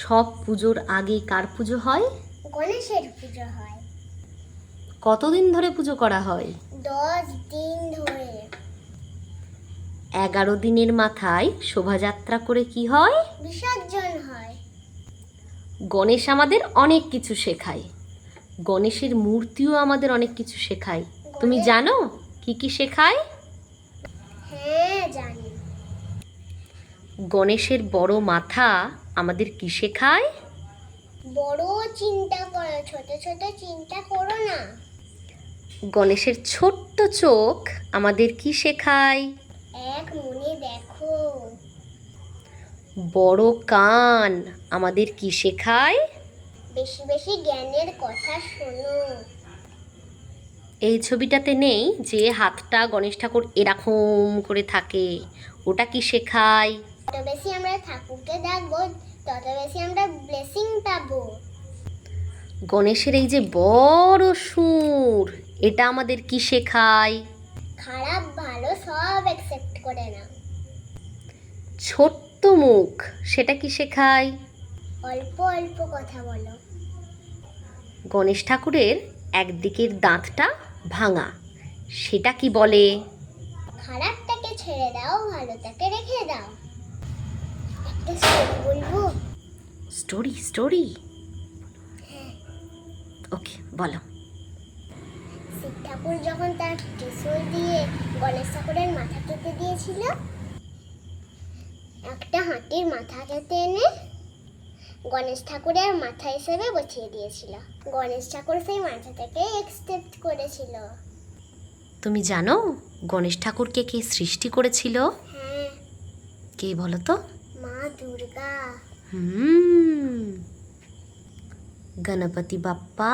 সব পুজোর আগে কার পুজো হয়? গণেশের পুজো হয়। কতদিন ধরে পুজো করা হয়? 10 দিন ধরে। 11 দিনের মাথায় শোভাযাত্রা করে কি হয়? বিসর্জন হয়। গণেশ আমাদের অনেক কিছু শেখায়। গণেশের মূর্তিও আমাদের অনেক কিছু শেখায়। তুমি জানো কি কি শেখায়? হ্যাঁ জানি। গণেশের বড় মাথা আমাদের কি শেখায়? বড় চিন্তা করো, ছোট ছোট চিন্তা করো না। গণেশের ছোট্ট চোখ আমাদের কি শেখায়? এক মনে দেখো। বড় কান আমাদের কি শেখায়? বেশি বেশি জ্ঞানের কথা শোনো। এই ছবিটাতে নেই যে হাতটা গণেশ ঠাকুর এরকম করে থাকে, ওটা কি শেখায়? যত বেশি আমরা ঠাকুরকে ডাকবো তত বেশি আমরা ব্লেসিং পাবো। গণেশের এই যে বড় সুর, এটা আমাদের কি শেখায়? খারাপ ভালো সব অ্যাকসেপ্ট করে না। ছোট্ট মুখ, সেটা কি শেখায়? অল্প অল্প কথা বলো। গণেশ ঠাকুরের একদিকের দাঁতটা ভাঙা, সেটা কি বলে? খারাপটাকে ছেড়ে দাও, ভালোটাকে রেখে দাও। একটা স্টোরি বলবো? স্টোরি স্টোরি ওকে, বলো। শিব ঠাকুর যখন তার ত্রিশূল দিয়ে গণেশ ঠাকুরের মাথা কেটে দিয়েছিল, একটা হাতির মাথা কেটে এনে গণেশ ঠাকুরের মাথা হিসেবে বসিয়ে দিয়েছিল। গণেশ ঠাকুর সেই মাথাটাকে অ্যাকসেপ্ট করেছিল। তুমি জানো গণেশ ঠাকুরকে কে সৃষ্টি করেছিল? হ্যাঁ, কে বলো তো? মা দুর্গা। গণপতি বাপ্পা